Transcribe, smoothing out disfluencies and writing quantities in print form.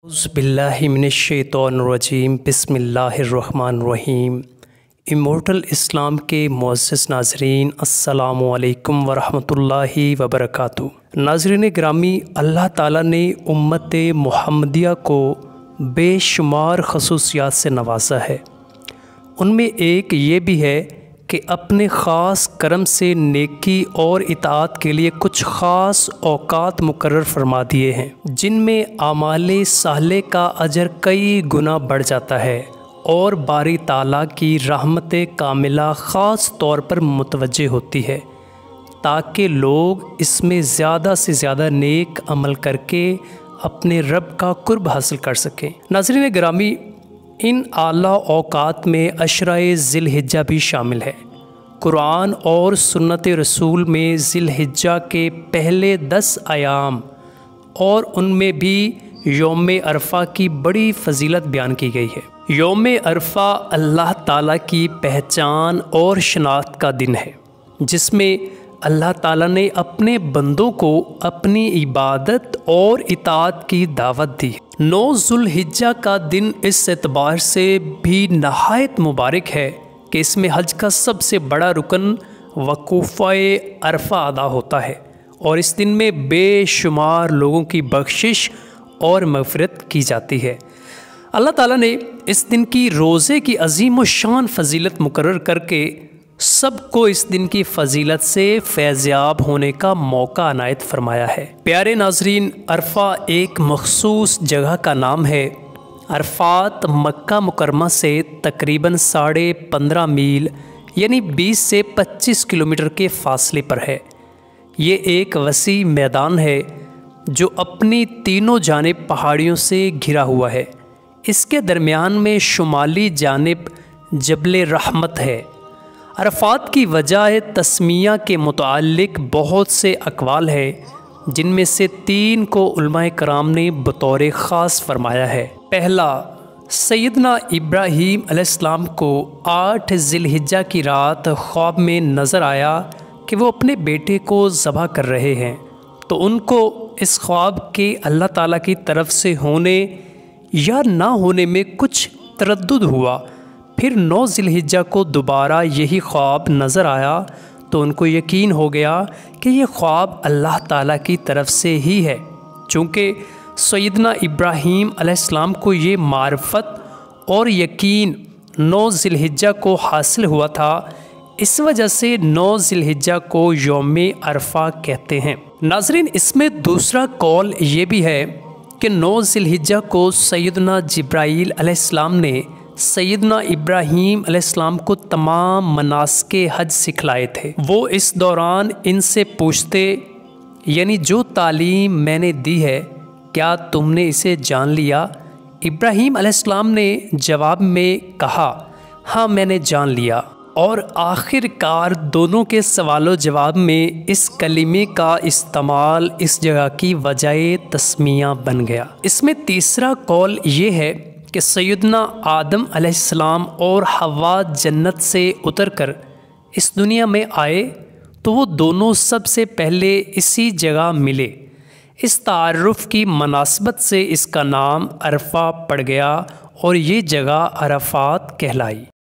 اعوذ باللہ من الشیطان الرجیم بسم اللہ الرحمن الرحیم۔ امورٹل اسلام کے معزز ناظرین، السلام علیکم ورحمۃ اللہ وبرکاتہ۔ ناظرین گرامی، اللہ تعالیٰ نے امت محمدیہ کو بے شمار خصوصیات سے نوازا ہے۔ ان میں ایک یہ بھی ہے کہ اپنے خاص کرم سے نیکی اور اطاعت کے لیے کچھ خاص اوقات مقرر فرما دیے ہیں، جن میں اعمال صالحہ کا اجر کئی گنا بڑھ جاتا ہے اور باری تعالیٰ کی رحمت کاملہ خاص طور پر متوجہ ہوتی ہے، تاکہ لوگ اس میں زیادہ سے زیادہ نیک عمل کر کے اپنے رب کا قرب حاصل کر سکیں۔ ناظرین گرامی، ان اعلیٰ اوقات میں عشرہ ذی الحجہ بھی شامل ہے۔ قرآن اور سنت رسول میں ذی الحجہ کے پہلے 10 ایام اور ان میں بھی یوم عرفہ کی بڑی فضیلت بیان کی گئی ہے۔ یوم عرفہ اللہ تعالیٰ کی پہچان اور شناخت کا دن ہے، جس میں اللہ تعالیٰ نے اپنے بندوں کو اپنی عبادت اور اطاعت کی دعوت دی۔ 9 ذی الحجہ کا دن اس اعتبار سے بھی نہایت مبارک ہے کہ اس میں حج کا سب سے بڑا رکن وقوفہ عرفہ ادا ہوتا ہے، اور اس دن میں بے شمار لوگوں کی بخشش اور مغفرت کی جاتی ہے۔ اللہ تعالیٰ نے اس دن کی روزے کی عظیم و شان فضیلت مقرر کر کے سب کو اس دن کی فضیلت سے فیضیاب ہونے کا موقع عنایت فرمایا ہے۔ پیارے ناظرین، عرفہ ایک مخصوص جگہ کا نام ہے۔ عرفات مکہ مکرمہ سے تقریباً 15.5 میل یعنی 20 سے 25 کلومیٹر کے فاصلے پر ہے۔ یہ ایک وسیع میدان ہے جو اپنی تینوں جانب پہاڑیوں سے گھرا ہوا ہے۔ اس کے درمیان میں شمالی جانب جبل رحمت ہے۔ عرفات کی وجہ تسمیہ کے متعلق بہت سے اقوال ہیں، جن میں سے 3 کو علماء کرام نے بطور خاص فرمایا ہے۔ پہلا، سیدنا ابراہیم علیہ السلام کو 8 ذی الحجہ کی رات خواب میں نظر آیا کہ وہ اپنے بیٹے کو ذبح کر رہے ہیں، تو ان کو اس خواب کے اللہ تعالیٰ کی طرف سے ہونے یا نہ ہونے میں کچھ تردد ہوا۔ پھر 9 ذی الحجہ کو دوبارہ یہی خواب نظر آیا تو ان کو یقین ہو گیا کہ یہ خواب اللہ تعالیٰ کی طرف سے ہی ہے۔ چونکہ سیدنا ابراہیم علیہ السلام کو یہ معرفت اور یقین 9 ذی الحجہ کو حاصل ہوا تھا، اس وجہ سے 9 ذی الحجہ کو یوم عرفہ کہتے ہیں۔ ناظرین، اس میں دوسرا قول یہ بھی ہے کہ 9 ذی الحجہ کو سیدنا جبرائیل علیہ السلام نے سیدنا ابراہیم علیہ السلام کو تمام مناسک حج سکھلائے تھے۔ وہ اس دوران ان سے پوچھتے، یعنی جو تعلیم میں نے دی ہے کیا تم نے اسے جان لیا؟ ابراہیم علیہ السلام نے جواب میں کہا، ہاں میں نے جان لیا۔ اور آخر کار دونوں کے سوال و جواب میں اس کلمے کا استعمال اس جگہ کی وجہ تسمیہ بن گیا۔ اس میں تیسرا قول یہ ہے کہ سیدنا آدم علیہ السلام اور حوا جنت سے اتر کر اس دنیا میں آئے تو وہ دونوں سب سے پہلے اسی جگہ ملے۔ اس تعارف کی مناسبت سے اس کا نام عرفہ پڑ گیا اور یہ جگہ عرفات کہلائی۔